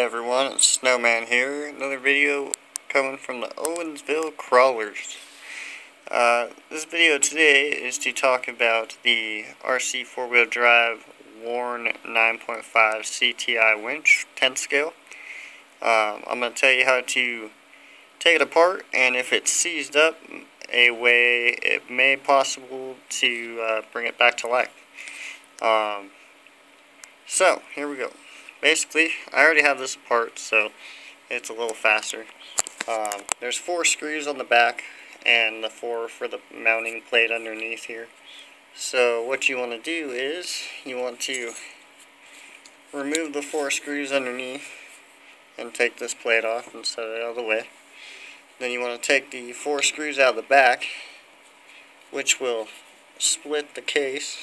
everyone, it's Snowman here. Another video coming from the Owensville Crawlers. This video today is to talk about the RC4WD Warn 9.5 CTI Winch 10 scale. I'm going to tell you how to take it apart and if it's seized up, a way it may possible to bring it back to life. So, here we go. Basically, I already have this apart, so it's a little faster. There's 4 screws on the back and the 4 for the mounting plate underneath here. So what you want to do is you want to remove the 4 screws underneath and take this plate off and set it out of the way. Then you want to take the 4 screws out of the back, which will split the case,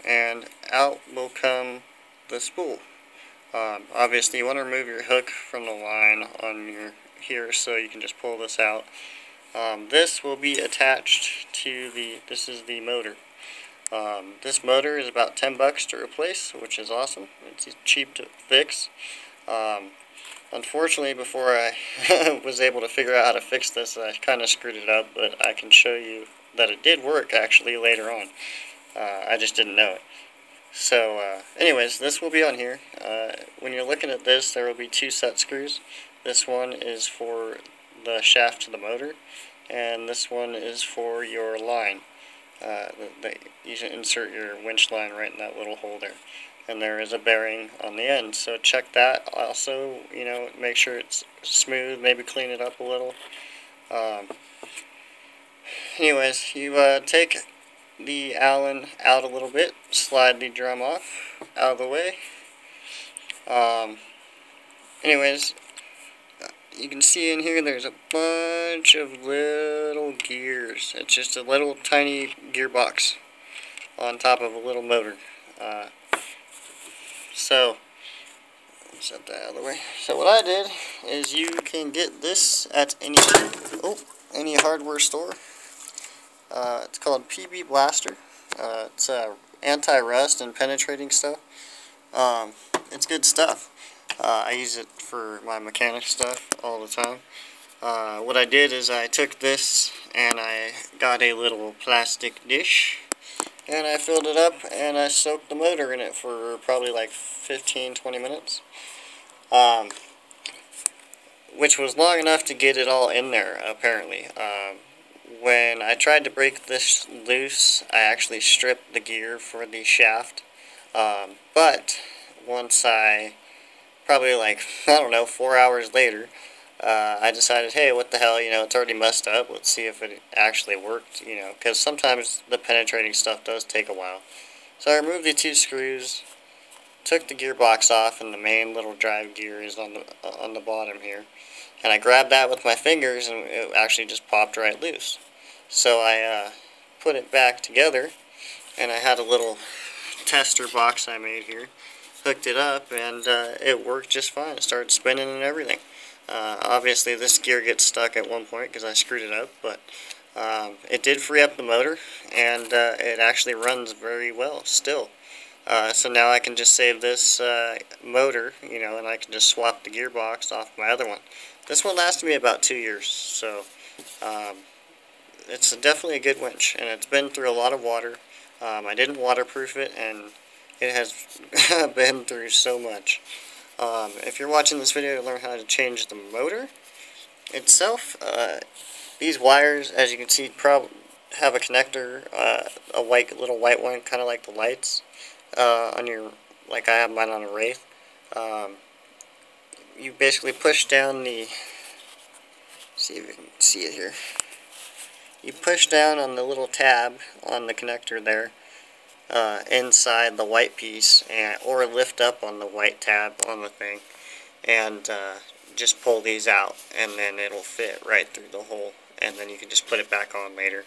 and out will come the spool. Obviously you want to remove your hook from the line on your here so you can just pull this out. This will be attached to this is the motor. This motor is about $10 to replace, which is awesome. It's cheap to fix. Unfortunately, before I was able to figure out how to fix this, I kind of screwed it up, but I can show you that it did work actually later on. I just didn't know it. So anyways, this will be on here. When you're looking at this, there will be 2 set screws. This one is for the shaft to the motor, and this one is for your line. You should insert your winch line right in that little hole there. And there is a bearing on the end, so check that. Also, you know, make sure it's smooth, maybe clean it up a little. Anyways, you take the Allen out a little bit, slide the drum off, out of the way. Anyways, you can see in here there's a bunch of little gears. It's just a little tiny gearbox on top of a little motor. So, set that out of the way. So what I did is you can get this at any hardware store. It's called PB Blaster. It's anti-rust and penetrating stuff. It's good stuff. I use it for my mechanic stuff all the time. What I did is I took this and I got a little plastic dish and I filled it up and I soaked the motor in it for probably like 15-20 minutes. Which was long enough to get it all in there, apparently. When I tried to break this loose, I actually stripped the gear for the shaft. But once probably like, I don't know, 4 hours later, I decided, hey, what the hell, you know, it's already messed up. Let's see if it actually worked, you know, because sometimes the penetrating stuff does take a while. So I removed the 2 screws, took the gearbox off, and the main little drive gear is on the bottom here. And I grabbed that with my fingers, and it actually just popped right loose. So I put it back together, and I had a little tester box I made here, hooked it up, and it worked just fine. It started spinning and everything. Obviously this gear gets stuck at one point because I screwed it up, but it did free up the motor, and it actually runs very well still. So now I can just save this motor, you know, and I can just swap the gearbox off my other one. This one lasted me about 2 years, so it's definitely a good winch, and it's been through a lot of water. I didn't waterproof it, and it has been through so much. If you're watching this video to learn how to change the motor itself, these wires, as you can see, probably have a connector, a little white one, kind of like the lights on your, like I have mine on a Wraith. You basically push down see if you can see it here. You push down on the little tab on the connector there, inside the white piece, or lift up on the white tab on the thing, and just pull these out, and then it'll fit right through the hole, and then you can just put it back on later.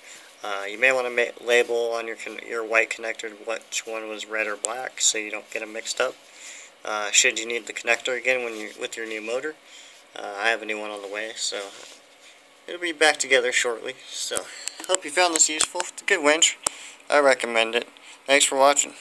You may want to label on your white connector which one was red or black, so you don't get them mixed up. Should you need the connector again with your new motor, I have a new one on the way, so it'll be back together shortly. So hope you found this useful. It's a good winch. I recommend it. Thanks for watching.